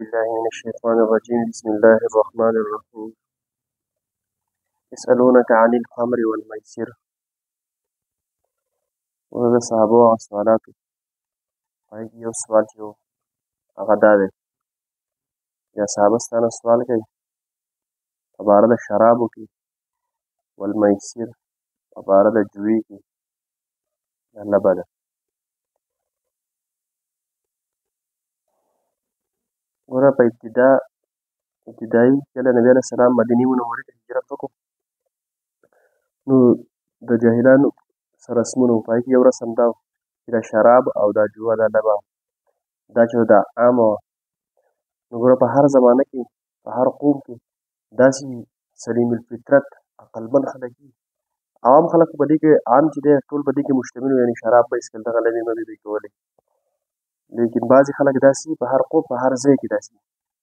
بالله من الشيطان الرجيم بسم الله الرحمن الرحيم يسألونك عن الخمر والميسر وهذا صحابه سوالاته فهيك يو سوال جو أغداده يا صحابة ستانا سوال كي فبارد الشراب كي والميسر فبارد الجوي كي اللبادة ورا ابتدائي كلا نبي عليه السلام مديني منورة هجرة فكو نو دا جاهلان سرسمونو فهيك يو رسم داو إلى شراب أو دا جوا دا لبا دا جو دا عامو نقول په هر زمانه کې په هر قوم کې داسې سلیم الفطرت عقلمن خلک دي عوام خلک په دې کې عام چې دی ټول په دې کې مشتمل وي، یعنې شراب به څښل دغه لوبې مبې به یې کولې، لیکن بعضې خلک داسې په هر قوم په هر ځای کې داسې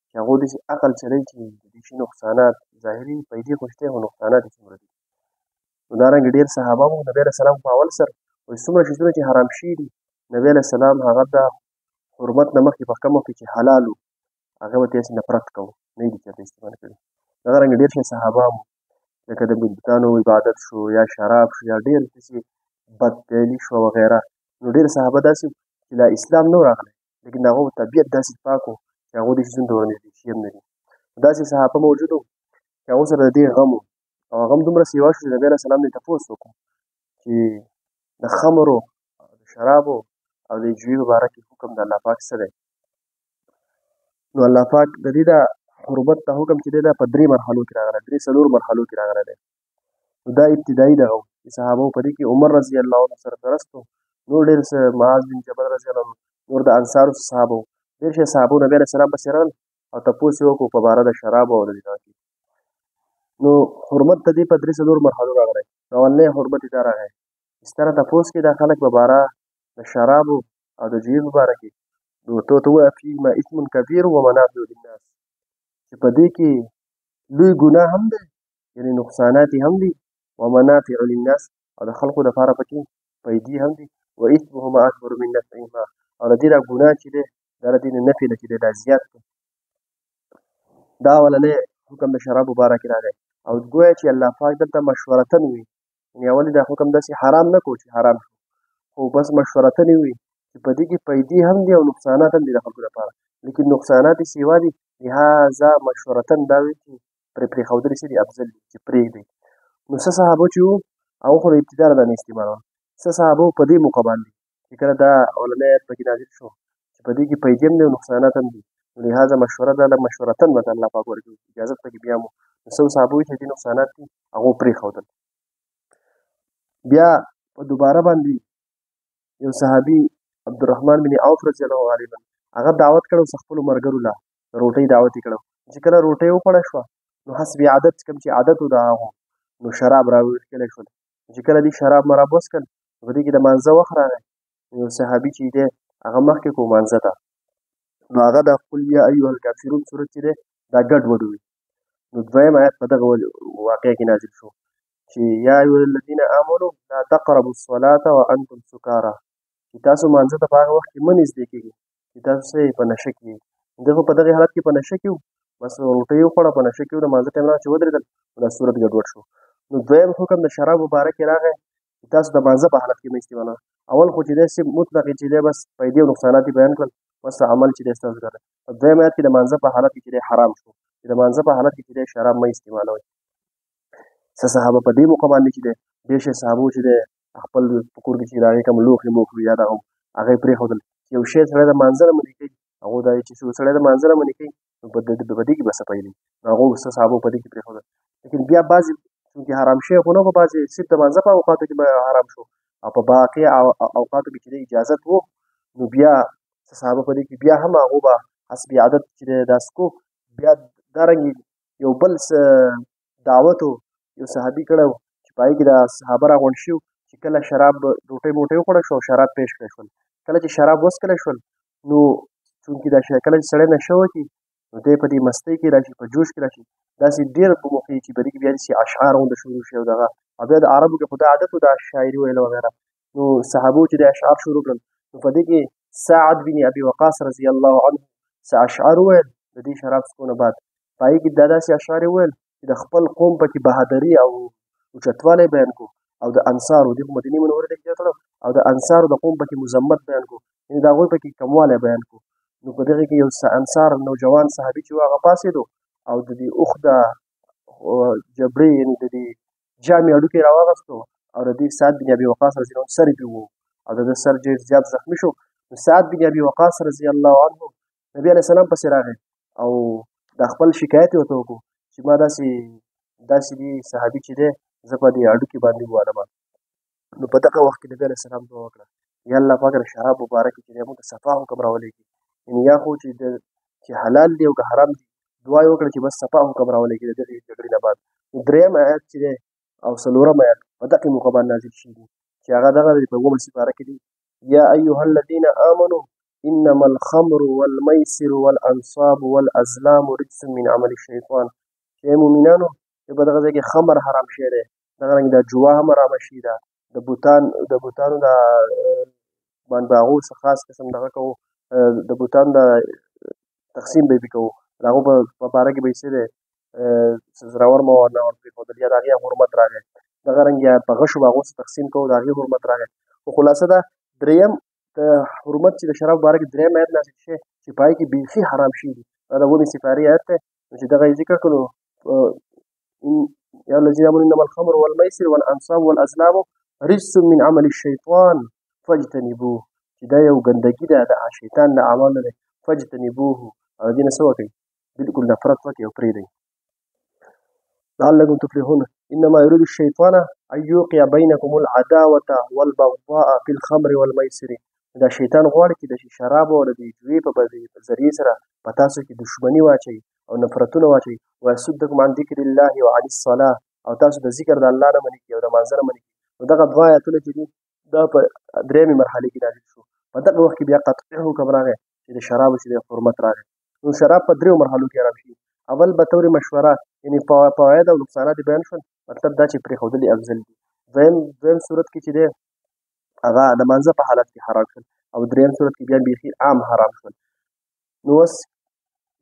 چې هغوی داسې عقل چلوي چې د دې شي نقصانات ظاهري پیدې خو شته خو نقصانات یې څومره دي. نو دارنګې ډېر صحابه وو نبي علیه السلام په اول سر وایي څومره شیزونه چې حرام شوي دي نبي علیه السلام هغه د حرمت نه مخکې په کومو کې چې حلال وو هغه به تاسې نفرت کوو، نه یې دي چېرته استعمال کړي. دغرنګه ډېر شي صحابه هم لکه د بتانو عبادت شو یا شراب شو یا ډېر داسې بدفعلي شوه وغیره، نو ډېر صحابه داسې وو چې لا اسلام نه و راغلی لیکن د هغوی طبیعت داسې پاک و چې هغوی دې شیزونو ته ورنږدې شي هم نه دي. داسې صحابه موجود وو چې هغوی سره د دې غم و او هغه هم دومره سیوا شو چې نبي علیه السلام دې تپوس وکړو چې د خمرو او د شرابو او د جوی په باره کې حکم د الله پاک څه دی. نو الله پاک د دې د حرمت ته حکم چې دی دا په 3 مرحلو کې راغلی، 3-4 مرحلو کې راغلی دی. نو دا ابتدایي دغه و چې صحابه په دې کې عمر رضی الله عنه سرپرست و، نور ډېر څه معاذ بن جبل رضی الله عنه، نور د انصارو څه صحابه وو، ډېر شي صحابو نبي علیه السلام پسې راغلل او تپوس یې وکړو په باره د شرابو او د دې دغه کې. نو حرمت د دې په 3-4 مرحلو راغلی. اولنی حرمت یې دا راغی چې ستره تپوس کې دا خلک په باره د شرابو او د جوی په باره کې نو ته ورته ووایه فیهما اثم کبیر و منافع للناس، چې په دې کې لوی ګناه هم دی یعنې نقصانات هم دي و منافع للناس او د خلکو دپاره پکې پیدې هم دي و اثمهما اکبر من نفعهما او د دې دا ګناه چې دی دا د دې نه نفع نه چې دی دا زیات دی. دا اولنی حکم د شرابو باره کې راغی او ګویا چې الله پاک دلته مشورتن وي، یعنې اول دا حکم داسې حرام نه کړو چې حرام شو، خو بس مشورتن یې وي چې په دې کې پیدې هم دي او نقصانات هم دي د خلکو لپاره، لیکن نقصانات یې سیوا دي، لهذا مشورتن دا وي چې پرې پرېښودل یې څه دي افضل دي چې پرېږدئ. نو څه صحابه چې وو هغو خو د ابتدا نه دا نه استعمالول، څه صحابه په دې موقع باندې چې کله دا اولنی آیت پکې نازل شو چې په دې کې پیدې هم دي او نقصانات هم دي، نو لهذا مشوره دا مشورتن به الله پاک ورکوي، اجازت پکې بیا مو نو څه صحابه وي چې دې نقصانات دي هغو پرېښودل. بیا په دوباره باندې یو صحابي عبدالرحمن بن عوف رضی الله عنه هغه دعوت کړو خپلو ملګرو له روټۍ دعوت یې کړو، چې کله روټۍ وخوړه شوه نو حسب عادت کوم چې عادت و د هغو نو شراب راویښکلی شول، چې کله دې شراب مراب وڅښل نو په دې کې د مانځه وخت راغی، یو صحابي چې دی هغه مخکې کړو مانځه ته، نو هغه د قل یا ایها الکافرون صورت چې دی دا ګډوډ وي. نو دویم آیت په دغه واقعه کې نازل شو چې یا ایها الذین آمنوا لا تقربوا الصلاة وانتم سکارى، چې تاسو مانځه ته په هغه وخت کې مه نږدې کېږئ چې تاسو څه په نشه کې یئ. ده خو په دغې حالت کې په نشه کې وو، بس روټۍ یې وخوړه په نشه کې وو، د مانځه ټایم راغی چې ودرېدل نو دا صورت ګډوډ شو. نو دویم حکم د شرابو باره کې راغی چې تاسو د مانځه په حالت کې مه استعمالوه. اول خو چې دی مطلق چې دی بس پیدې او نقصانات یې بیان کړل، بس عمل چې دی ستاسو کولی. په دویم آیت کې د مانځه په حالت کې چې دی حرام شو چې د مانځه په حالت کې چې دی شراب مه استعمالوئ. څه صحابه په دې موقع باندې چې دی ډېر شي صحابو چې دی خپل په کور کې چې د هغې کوم لوښي موښي یا دغه هغه یې پرېښودل چې یو شی سړی د مانځه نه منې کوي، هغوی دا چې سړی د مانځه نه منې کوي نو په دې کې به څه پیل وي، نو هغوی څه صحابو په دې کې پرېښودل. لیکن بیا بعضې چونکې حرام شوی خو نه خو بعضې صرف د مانځه په اوقاتو کې به حرام شو او په باقي اوقاتو کې چې دی اجازت و نو بیا څه صحابه په دې کې بیا هم هغو به حسب عادت چې دی دا سکو. بیا دارنګې یو بل دعوت و یو صحابي کړی و چې په هغې کې د صحابه راغونډ شوي وو چې کله شراب روټۍ موټۍ وخوړه شو او شراب پیش کړی شول، کله چې شراب وڅښلی شول نو چونکې دا کله چې سړی نشه وکړي نو دی په دې مستۍ کې راشي په جوش کې راشي، داسې ډېر په موقع چې په دې کې بیا داسې اشعار غونډه شروع شي او دغه او بیا د عربو کې خو دا عادت و د شاعري ویل وغیره، نو صحابو چې د اشعار شروع کړل نو په دې کې سعد بن ابي وقاص رضی الله عنه څه اشعار وویل د دې شراب څښو نه بعد په هغې کې دا داسې اشعار یې ویل چې د خپل قوم پکې بهادري او اوچتوالی بیان کړو او د انصارو دې په مدینې منورې ته هجرت وکړو او د انصارو د قوم پکې مذمت بیان کړو یعنې د هغوی پکې کموالی بیان کړو نو په دغې کې یو انصار نوجوان صحابي چې و هغه پاڅېدو او د دې اوښ د جبړې یعنې د دې جامې هډوکی را واغېستو او د دې سعد بن ابي وقاص رضي الله عنه سر یې وو او د ده سر ډېر زیات زخمي شو نو سعد بن ابي وقاص رضي الله عنه نبي علیه السلام پسې راغی او دا خپل شکایت یې ورته وکړو چې ما داسې دې صحابي چې دی زه په دې هډوکي باندې ووهلم نو په دغه وخت کې نبي علیه السلام دعا وکړه یا الله پاک د شراب مبارکې چې دی موږ ته صفا حکم راولېږي یعنې یا خو چې حلال دی او که حرام دی دعا یې وکړه چې بس صفا حکم راولېږي د دغې جګړې نه بعد نو درېیم آیت چې دی او څلورم آیت په دغې موقع باندې نازل شوي دي چې هغه دغه دی په 9 سپاره کې دي یا ایها الذین آمنوا انما الخمر والمیسر والانصاب والازلام رجس من عمل الشیطان چې مؤمنانو په دغه ځای کې خمر حرام شوی دی دغه رنګ دا جوا هم حرامه شوي ده د بوتانو د باندې هغو څه خاص قسم دغه کوو د بوتانو د تقسیم به یې کوو د هغو په باره کې به یې څه دی زړور مواد نه ورپرېښودل یا د هغې حرمت راغی دغه رنګ یا په غشو به هغو څه تقسیم کوو د هغې حرمت راغی خو خلاصه ده درېیم د حرمت چې د شراب باره کې درېیم آیت نازل شوی چې په هغې کې بیخي حرام شوي دي دا د 9 سپارې آیت دی چې دغه یې ذکر کړو یا الذین آمنوا انما الخمر والمیسر والانصاب والازلام رجس من عمل الشیطان فاجتنبوه چې دا یو ګندګي ده د شیطان له اعمالو دی فاجتنبوه او د دې نه څه وکړئ بالکل نفرت وکړئ او پرېږدئ لعلکم تفلحون انما يريد الشیطان ان یوقع بینکم العداوة والبغضاء في الخمر والمیسر دا شیطان غواړي چې د شرابو او د جوې په ذریعې سره په تاسو کې دښمني واچوي او نفرتونه واچوي ویصدکم عن ذکر الله وعن الصلاة او تاسو د ذکر د الله نه منې کړي او د مانځه نه منې کړي نو دغه دوه آیتونه چې دي دا په درېیمې مرحلې کې نازل شو په دغه وخت کې بیا قطعي حکم راغی چې د شرابو چې د حرمت راغی نو شراب په 3 مرحلو کې حرام شي اول به طور مشوره یعنې فواید او نقصانات بیان شول مطلب دا چې پرېښودل یې افضل دي دویم صورت کې چې دی هغه د مانځه په حالت کې حرام شول او درېیم صورت کې بیا بیخي عام حرام شول نو اوس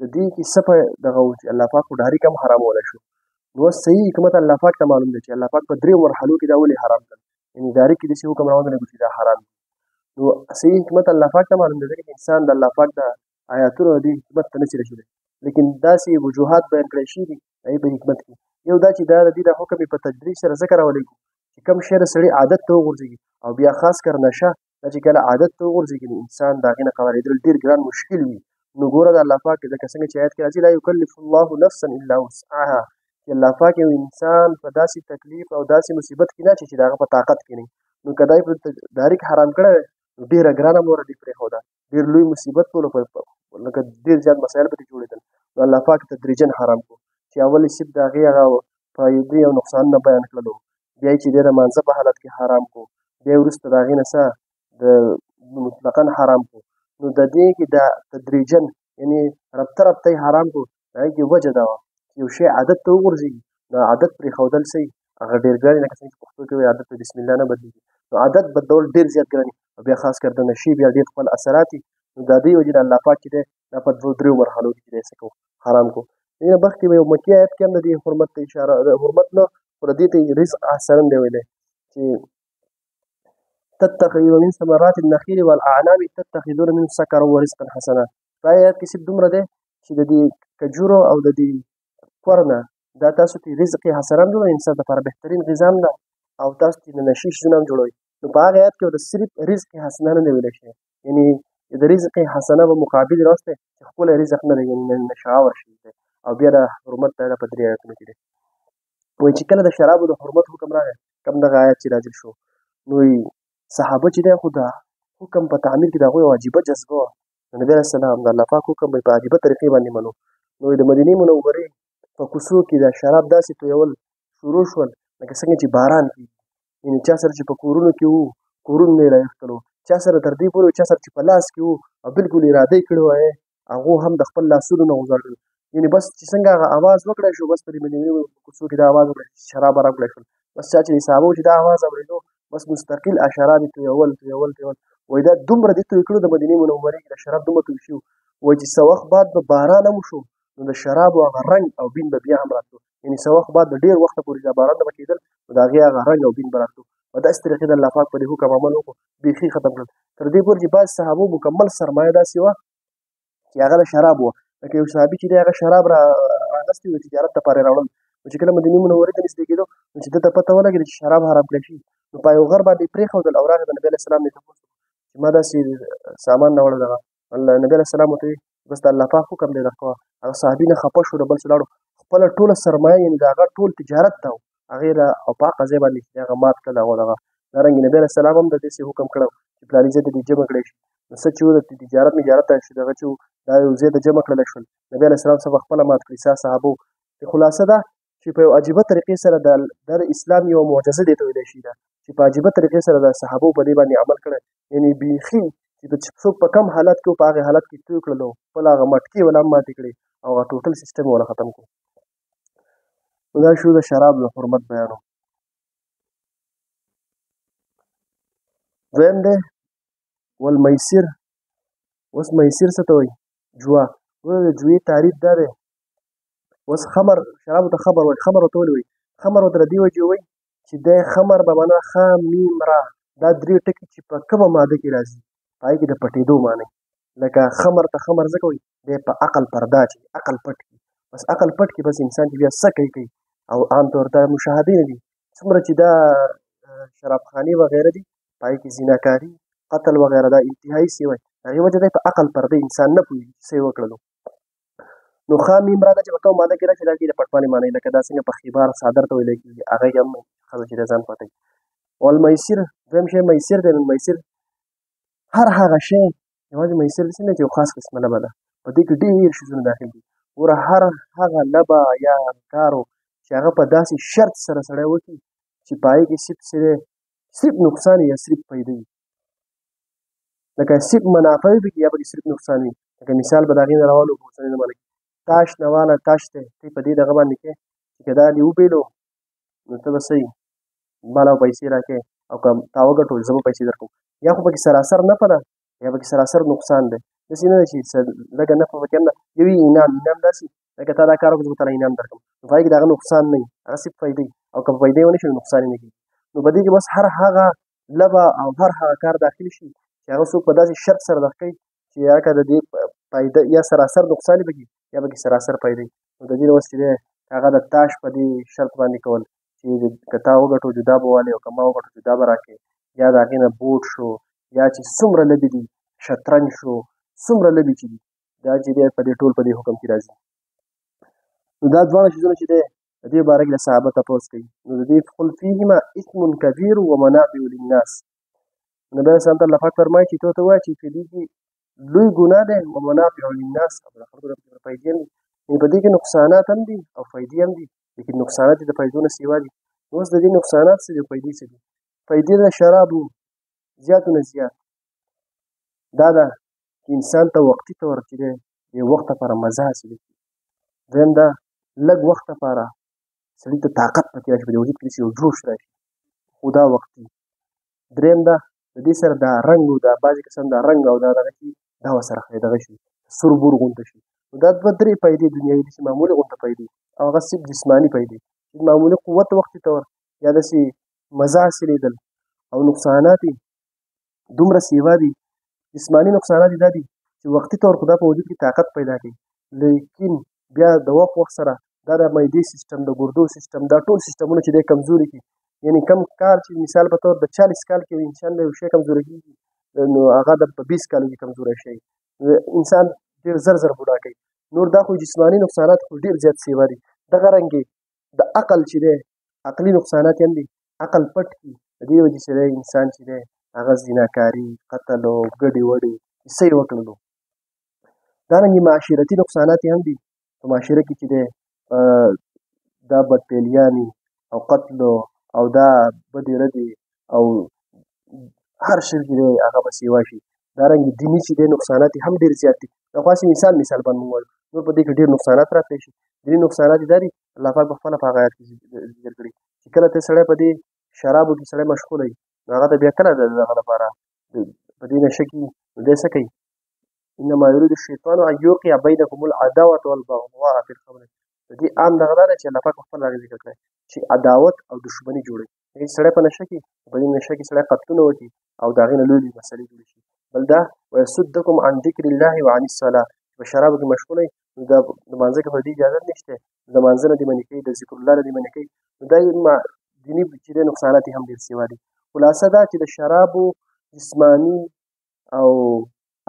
د دې کې څه په دغه و چې الله پاک خو ډاریک هم حرامولی شو نو اوس صحیح حکمت الله پاک ته معلوم دی چې الله پاک په 3 مرحلو کې دا ولې حرام کړل یعنې ډاریک کې داسې حکم راونه لګو چې دا حرام دي نو صحیح حکمت الله پاک ته معلوم دی ځکه چې انسان د الله پاک د آیاتونو د دې حکمت ته نشي رسېدلی لیکن داسې وجوهات بیان کړی شوي دي د هغې په حکمت کې یو دا چې دا د دې د حکم په تدریج سره ځکه راولېږو چې کوم شی د سړي عادت ته وغورځېږي او بیا خاص کر نشه دا چې کله عادت ته وغورځېږي نو انسان د هغې نه قوارېدل ډېر ګران مشکل وي نو ګوره د الله پاک لکه څنګه چې آیت کې راځي لا یکلف الله نفسا الا وسعها چې الله پاک یو انسان په داسې تکلیف او داسې مصیبت کې نه چې د هغه په طاقت کې نه نو که دا یې په ډایرک حرام کړی نو ډېره ګرانه به ورته پرېښوده ډېر لوی مصیبت به لکه ډېر زیات مسایل به ترې جوړېدل نو الله پاک تدریجن حرام کړو چې اول یې صرف د هغې هغه فایدې او نقصانونه بیان کړلو بیا یې چې دی د مانځه په حالت کې حرام کړو بیا یې وروسته د هغې نه څه د مطلقا حرام کړو نو د دې کې دا تدریجن یعنې ربطه ربطه یې حرام کړو د هغې کې وجه دا وه چې یو شی عادت ته وغورځېږي نو عادت پرېښودل صحیح هغه ډېر ګران لکه څنګه چې پښتو کې وایي عادت په بسم الله نه بدلېږي نو عادت بدلول ډېر زیات ګران او بیا خاص کر د نشي بیا ډېر خپل اثرات دي نو د دې وجې نه الله پاک چې دی دا په 2-3 مرحلو کې چې دی څه کوو حرام کړو دې نه مخکې به یو مکي آیت کې هم د دې حرمت ته اشاره د حرمت نه خو د دې ته رزق احسن دی ویلی چې تتخذون من ثمرات النخيل والاعناب تتخذون منه سكرا ورزقا حسنا په آیت کې صرف دومره دی چې د دې کجورو او د دې کور نه دا تاسو ته رزق حسنا هم جوړوي انسان لپاره بهترین غذا هم ده او تاسو ته د نشي شیزونه هم جوړوي نو په هغه آیت کې د صرف رزق حسنا نه دی ویلی شوی یعنې د رزق حسنه به مقابل راست دی چې ښکلی رزق نه دی یعنې نشعه ورشوي دی او بیا د حرمت دا په 3 آیتونو کې دی وایي چې کله د شرابو د حرمت حکم راغی کوم دغه آیت چې نازل شو نو صحابه چې دی خو د حکم په تعمیل کې د هغوی یو عجیبه جذبه وه د نبي علیه السلام د الله پاک حکم به په عجیبه طریقې باندې منو نو د مدینې منورې په کوڅو کې د شراب داسې تویول شروع شول لکه څنګه چې باران کېږي یعنې چا سره چې په کورونو کې وو کورونه یې راویښتلو چا سره تر دې پورې چا سره چې په لاس کې وو او بلکل اراده یې کړې وه هغو هم د خپل لاسونو نه غورځول یعنې بس چې څنګه هغه اواز وکړی شو بس په دې مدینې کوڅو کې دا اواز وکړی شراب راکړی شول بس چا چې د صحابو چې دا اواز اورېدو بس مستقل اشراب یې تویول وایي دا دومره دې توی کړو د مدینې منورې کې د شراب دومره توی شوي وایي چې څه وخت بعد به باران هم وشو نو د شرابو هغه رنګ او بین به بیا هم راتلو، یعنې څه وخت بعد د ډېر وخته پورې دا باران به کېدل نو د هغې هغه رنګ او بین به راتلو. په داسې طریقې د الله پاک په دې حکم عمل وکړو، بیخي ختم کړل. تر دې پورې چې بعض صحابو مکمل سرمایه داسې وه چې هغه د شراب وه، لکه یو صحابي چې دی هغه شراب راغستې وو تجارت دپاره یې راوړل، نو چې کله مدینې منورې ته نږدې کېدو نو چې ده ته پته ولګېده چې شراب حرام کړی شي، نو په یو غر باندې یې پرېښودل او راغی د نبي علیه السلام نه یې تپوس چې ما داسې سامان راوړی دغه نبي علیه السلام ورته وویل بس د الله پاک حکم دی دغه کوه. هغه صحابي نه خفه شو، د بل څه لاړو، خپله ټوله سرمایه یعنې د هغه ټول تجارت ته و هغې او په هغه ځای باندې چې هغه مات کړل او دغه دارنګې نبي علیه السلام هم د داسې حکم کړی چې فلاني ځای ته دې جمع کړی شي، نو څه چې و د تجارت مجارت ته چې دغه چې و دا یو ځای ته جمع کړلی شول، نبي علیه السلام څه خپله مات کړي ستا صحابو. خلاصه ده چې په یو عجیبه طریقې سره د اسلام یوه معجزه دې ته ویلی شي ده چې په عجیبه طریقې سره د صحابو په دې باندې عمل کړی، یعنې بیخي چې څوک په کم حالت کې و په هغې حالت کې توی کړلو، خپل هغه مټکې ولا هم ماتې کړې او هغه ټوټل سیسټم یې ولا ختم کړو. نو دا شو د شراب د حرمت بیانو. دویم دی والمیسر. اوس میسر څه ته وایي؟ جوه. د جوې تعریف دا دی، اوس خمر شرابو ته خمر وایي. خمر ورته ولې وایي؟ خمر ورته له دې وجې وایي چې دی خمر به معنا خ میم را دا درې ټکي چې په کومه ماده کې راځي په هغې کې د پټېدو معنی، لکه خمر ته خمر ځکه وایي دی په عقل پردا چې عقل پټ کړي، بس عقل پټ کړي بس انسان چې بیا څه کوي او عام طور ته مشاهدې نه دي څومره چې دا شرابخانې وغیره دي په هغې کې زیناکاري قتل وغیره دا انتهایي څه وایي هغې وجه دی په عقل پرده انسان نه پوهېږي چې څه یې وکړلو. نو خا میم را ده چې په کومه ماده کې راشي دا کې د پټوالي معنی لکه دا څنګه په خیبار څادر ته ویلی کېږي هغه کې هم ښځه چې دی ځان پټوي. والمیسر دویم شی میسر دی. نو میسر هر هغه شی یوازې میسر داسې نه چې یو خاص قسمه لبه ده، په دې کې ډېر شیزونه داخل دي. ګوره هر هغه لبه یا کارو چې هغه په داسې شرط سره سړی وکړي چې په هغې کې صرف څه دی صرف نقصان یا صرف فایده وي، لکه صرف منافع وي پکې یا پکې صرف نقصان وي. لکه مثال به د هغې نه راوالو په اوسنۍ زمانه کې تاش نواله تاش دی ته په دې دغه باندې کې چې که دا دې وبېلو نو ته به څه وي مال او پیسې راکړې او که تا وګټول زه به پیسې در کوم، یا خو پکې سراسر نفع ده یا پکې سراسر نقصان دی. داسې نه ده چې لږه نفع پکې هم ده یو انعام داسې لکه تا دا کار وکړه زه به تاله انعام در کوم، نو په هغې کې د هغه نقصان نه وي هغه صرف فایده وي، او که په فایده یې ونه شي نو نقصان یې نه کېږي. نو په دې کې بس هر هغه لبه او هر هغه کار داخل شي چې هغه څوک په داسې شرط سره دغه کوي چې یا که د دې فایده یا سراسر نقصان یې پکې یا پکې سراسر فایده وي. نو د دې نه اوس چې دی هغه د تاش په دې شرط باندې کول چې که تا وګټو جدا به والې او که ما وګټو جدا به راکړې، یا د هغې نه بوټ شو یا چې څومره لبې دي شطرنج شو څومره لبې چې دي دا چې دی په دې ټول په دې حکم کې راځي. نو دا دواړه شیزونه چې دی د دې باره کې د صحابه تپوس کوي. نو د دې قل فیهما اثم کبیر و منافع للناس. نبي صلی الله علیه وسلم فرمایي چې ته وایې چې په دې کې لوی ګناه دی و منافع للناس او د خلکو لپاره فایدې هم دي، یعنې په دې کې نقصانات هم دي او فایدې هم دي، لیکن نقصانات د فایدو نه سوا دي. اوس د دې نقصانات څه دي او فایدې څه دي؟ فایدې د شرابو زیاتو نه زیات دا ده چې انسان ته وقتي طور چې دی د وخت لپاره مزه حاصله کړي. دویم دا لږ وخت لپاره سړي ته طاقت پکې راشي په دې وجود کې داسې یو جوش راشي خو دا وقتي. دریم دا د دې سره دا رنګ او دا بعضې کسان دا رنګ او دا دغه شي دا ورسره دغه شي سور بور غونته شي. نو دا دوه درې فایدې دنیوي داسې معمولي غونته فایدې او هغه صرف جسماني فایدې چې معمولي قوت وختي طور یا داسې مزه حاصلېدل، او نقصانات یې دومره سیوا دي. جسماني نقصانات یې دا دي چې وختي طور خو دا په وجود کې طاقت پیدا کوي، لیکن بیا د وخت سره دا د معدې سیسټم د ګردو سیسټم دا ټول سیسټمونه چې دی کمزوري کړي. یعنې کم کار چې مثال په طور د 40 کال کې انسان د یو شی کمزوری کېږي نو هغه د په 20 کالو کې کمزوری شي انسان ډېر زر زر بوډا کوي. نور دا خو جسماني نقصانات خو ډېر زیات سیوا دي. دغه رنګې د عقل چې دی عقلي نقصانات یې هم دي، عقل پټ کړي د دې وجې چې دی انسان چې دی هغه زیناکاري قتل او ګډې وډې څه یې وکړلو. دارنګې معاشرتي نقصانات یې هم دي په معاشره کې چې دی دا بدپیلیانې او قتل او دا بدې ردې او هر شی چې دی هغه به سیوا شي. دارنګې دیني چې دی نقصانات یې هم ډېر زیات دي. دا خو هسې مثال باندې ووایو، نور په دې کې ډېر نقصانات راتلی شي. دیني نقصانات یې دا دي الله پاک په خپله په هغه آیات کې ذکر کړي چې کله ته سړی په دې شرابو کې سړی مشغوله وي نو هغه ته بیا کله د دغه لپاره په دې نشه کې نو دی څه کوي انما يريد الشیطان ان یوقع بینکم العداوه والبغضاء فی الخمر. د دې عام دغه دا چې الله پاک خپل راغلی ذکر کړی چې عداوت او دښمنی جوړي. هیڅ سړی په نشه کې په دې نشه کې سړی قتلونه وکړي او د هغې نه لویې مسلې جوړې شي. بل دا ویصدکم عن ذکر الله وعن الصلاه، په شرابو کې مشغوله وي نو د لمانځه کې په دې اجازت نشته، د لمانځه نه دې منع کوي، د ذکر الله نه دې منع کوي. نو دا دیني چې دی نقصانات یې هم ډېر سیوا دي. خلاصه دا چې د شرابو جسماني او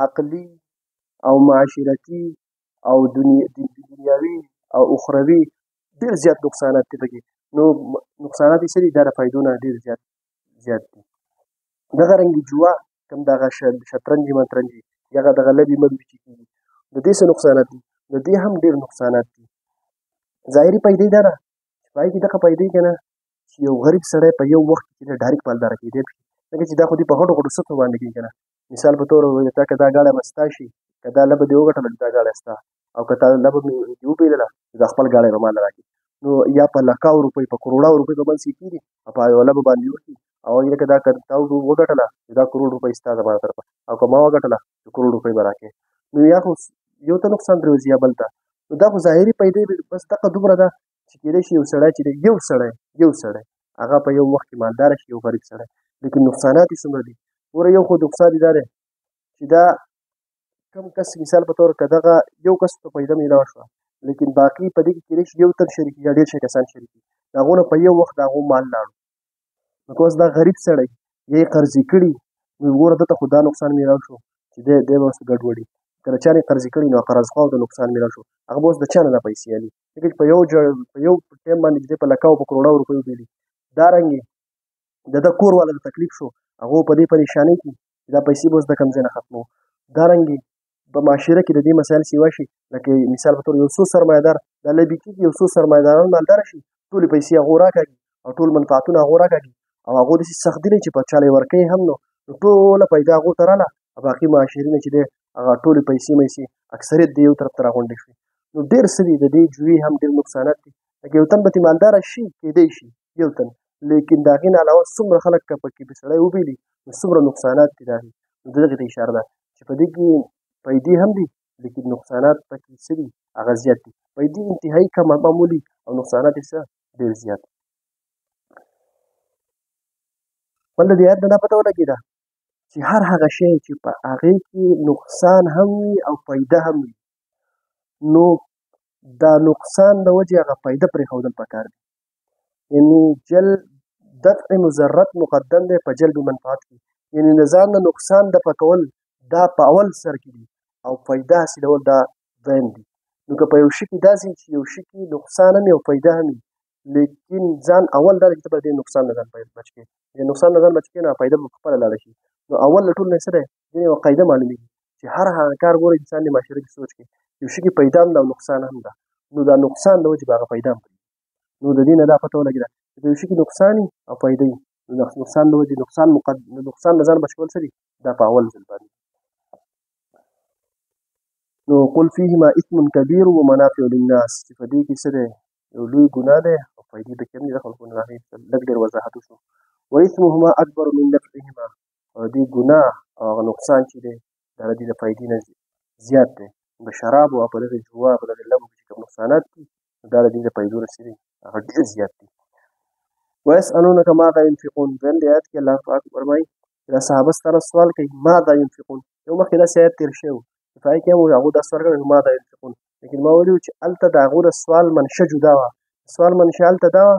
عقلي او معاشرتي او دنیاوي او اخروي ډېر زیات نقصانات دي پکې. نو نقصانات یې څه دي؟ دا د فایدو نه ډېر زیات دي. دغه رنګې جوا کوم دغه شطرنج مطرنج هغه دغه لبې ملوي چې کېږي د دې څه نقصانات دي؟ د دې هم ډېر نقصانات دي. ظاهري فایدې دا ده چې په هغې کې دغه فایدې که نه چې یو غریب سړی په یو وخت کې ډایرکټ مالداره کېدی شي، ځکه چې دا خو دې په غټو غټو سطحو باندې کېږي که نه. مثال په طور تا که دا ګاډی به ستا شي، که دا لبه دې وګټله دا ګاډی ستا، او که تا لبه دې وبېلله دا خپل ګاډی به ماله راکړي. نو یا په لکاو روپۍ په کروړاو روپۍ په منځ کې کېږي او په یوه لبه باندې وکړي او لکه دا که تا وګټله دا کروړ روپۍ ستا زما له طرفه، او که ما وګټله نو کروړ روپۍ به راکړې. نو یا خو یو ته نقصان پرېوځي یا بل ته. نو دا خو ظاهري پیدې بس دغه دومره ده چې کېدای شي یو سړی چې دی یو سړی هغه په یو وخت کې مالداره شي، یو غریب سړی. لیکن نقصانات یې څومره دي؟ ګوره یو خو نقصان یې دا دی چې دا کم کس مثال په طور که دغه یو کس ته پیدا میلاو شوه، لیکن باقي په دې کې کېدای شي یو تن شریک یا ډېر شي کسان شریک وي، د هغو نه په یو وخت د هغو مال لاړو. نو که اوس دا غریب سړی یا یې قرضې کړي نو ګوره ده ته خو دا نقصان میلاو شو چې دی به اوس ګډوډي. که د چا نه یې قرضې کړي نو قرضخواه ته نقصان میلاو شو، هغه به اوس د چا نه دا پیسې الي، ځکه چې په یو ټایم باندې چې دی په لکاو په کروړاو روپیو بېلي. دارنګې د ده کور والا د تکلیف شو، هغو په دې پریشانۍ کې چې دا پیسې به اوس د کوم ځای نه ختمو. دارنګې په معاشره کې د دې مسایل سیوا شي، لکه مثال په طور یو څو سرمایهدار دا لبې کېږي، یو څو سرمایهداران مالداره شي، ټولې پیسې هغو راکاږي او ټول منفعتونه هغو راکاږي او هغو داسې سخت دي چې په چا له یې ورکوي هم نو ټوله پیدا هغو ته راله او باقي معاشري نه چې دی هغه ټولې پیسې میسې اکثریت د یو طرف ته راغونډې شوې. نو ډېر څه دي د دې جوړې هم ډېر نقصانات دي. لکه یو تن به ترې مالداره شي کېدی شي یو تن، لیکن د هغې نه علاوه څومره خلک که پکې به سړی وبېلي نو څومره نقصانات دي د هغې. نو دغې ته اشاره ده چې په دې کې پیدې هم دي لیکن نقصانات پکې څه دي؟ هغه زیات دي. پیدې انتهایي کم معمولي او نقصانات یې څه ډېر زیات. بل د دې آیت نه دا پته ولګېده چې هر هغه شی چې په هغې کې نقصان هم وي او پیده هم وي، نو دا نقصان د وجې هغه پیده پرېښودل پکار دي. یعنې دفع مضرت مقدم دی په جلب منفعت کې، یعنې د ځان نه نقصان دفع کول دا په اول سر کې دي او پیده حاصلول دا دویم دي. نو که په یو شي کې داسې چې یو شي کې نقصان هم وي او پیده هم وي، لیکن ځان اول دا دی چې ته به د نقصان نه ځان بچ کړې، د نقصان نه ځان بچ کړې نو پیده به پخپله لاړه شي. نو اول له ټولو نه څه دی؟ ځینې یوه قاعده معلومېږي چې هر هغه کار ګوره انسان د معاشره کې سوچ کوي یو شي کې پیدا هم ده او نقصان هم ده، نو دا نقصان د وجې به هغه پیدا هم پرېږدي. نو د دې نه دا پته ولګېده چې د یو شي کې نقصان وي او پیدا وي، نو نقصان د وجې نقصان نه ځان بچ کول څه دي؟ دا په اول ځل باندې. نو قل فیهما اثم کبیر و منافع للناس، چې په دې کې څه دی؟ یو لوی ګناه دی او پیدې پکې هم دي د خلکو نه. هغې لږ ډېر وضاحت وشو. و اثمهما اکبر من نفعهما، او دې ګناه او هغه نقصان چې دی دا د دې د پیدې نه زیات دی. د شرابو او په دغې جوا په دغې لبو چې کوم نقصانات دي دا د دې د پیدو نه څه دي؟ هغه ډېر زیات دي. ویسألونک ماذا ينفقون، دویم دې آیت کې الله پاک فرمایي چې دا صحابه ستا نه سوال کوي ماذا ينفقون. یو مخکې داسې آیت تېر شوی و چې په هغې کې هم هغو دا سوال کړی ماذا ينفقون، لیکن ما ویلي وو چې هلته د هغو د سوال منشه جدا وه. سوال منشه هلته دا وه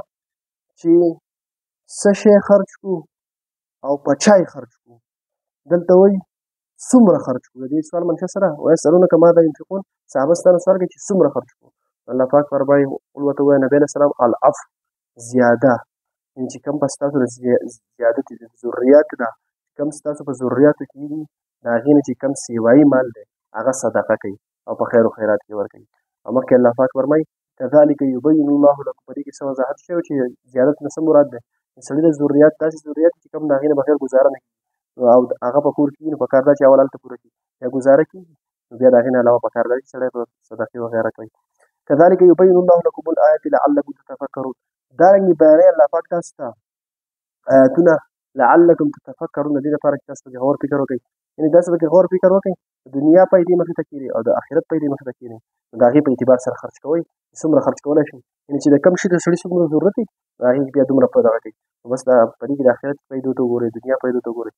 چې څه شی خرج کړو او په چا یې خرج کړو، دلته وایي څومره خرج کړو. د دې سوال منشه سره ویسألونک ماذا ينفقون، صحابه ستا نه سوال کوي چې څومره خرج کړو. الله پاک فرمایي قل ورته ووایه نبي علیه السلام العفو، زیاده، یعنې چې کوم په ستاسو د زیادت ضرورت ده، کوم ستاسو په ضرورتو کې دي د هغې نه چې کوم سیوایي مال دی هغه صدقه کوي او په خیر و خیرات کې ورکوي. او مخکې الله پاک فرمایي کذلک یبین الله لکم، په دې کې څه وضاحت شوی چې زیادت نه څه مراد دی؟ د سړي د ضرورت داسې ضرورت چې کوم د هغې نه بغیر ګزاره نه کېږي او هغه په کور کې وي نو پکار ده چې اول هلته پوره کړي، یا ګزاره کېږي نو بیا د هغې نه علاوه پکار ده چې سړی په صدقې وغیره کوي. کذلک یبین الله لکم الآیات لعلکم تتفکرون، دارنګې بیانوي الله پاک تاسو ته آیاتونه لعلکم تتفکرون، د دې لپاره چې تاسو پکې غور فکر وکړئ، یعنې داسې پکې غور فکر وکړئ دنیا پیدا مخې ته کړي او د آخرت پیدا مخې ته کړي نو د هغې په اعتبار سره خرج کوئ څومره خرج کولی شئ یعنې چې د کوم شي د سړي څومره ضرورت وي د هغې بیا دومره په دغه کوي نو بس دا په دې کې د آخرت پیدو ته وګورئ دنیا پیدو ته وګورئ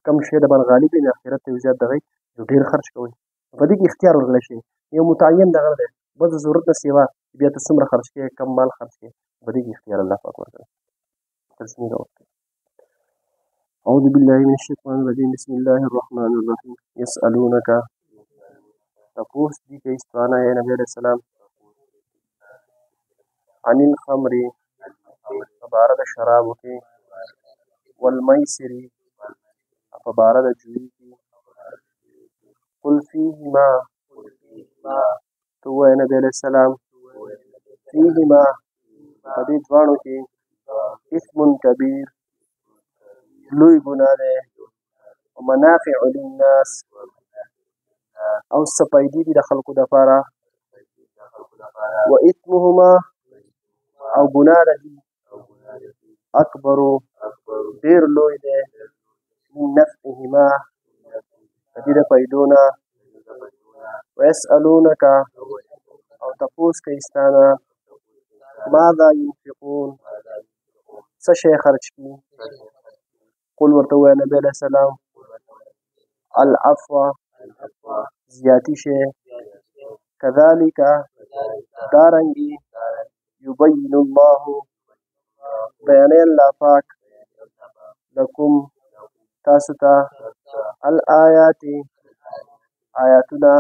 کم شی د باندې غالب وي نو آخرت ته یو زیات دغه نو ډېر خرج کوئ په دې کې اختیار ورکړی شي یو متعین دغه دی بس د ضرورت نه سیوا بیا ته څومره خرج کوې کم مال خرج کوې په دې کې اختیار الله پاک ورکړی تسمې راوړئ أعوذ بالله من الشيطان الرجيم بسم الله الرحمن الرحيم يسألونك تپوس دي کوي ستانه یا نبی علیہ السلام عن الخمر په باره د شرابو کې والمیسر په باره د جوی کې قل فیهما تو وایه نبی علیہ السلام فیهما په دې دواړو کې اسم کبیر لوی ګناه دی ومنافع للناس او څه پیدې دي د خلکو دپاره واثمهما او ګناه د دي اکبرو ډېر لوی دی من نفعهما د دې د پیدو نه ویسألونک او تپوس کوي ستا نه ماذا ينفقون څه شی خرج کړي قل ورته ووایه نبی علیه السلام العفو زیاتی شی کذلک دارنګې یبین الله بیانوي الله پاک لکم تاسو ته الآیات آیاتونه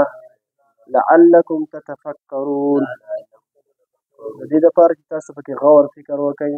لعلکم تتفکرون د دې دپاره چې تاسو پکې غور فکر وکئ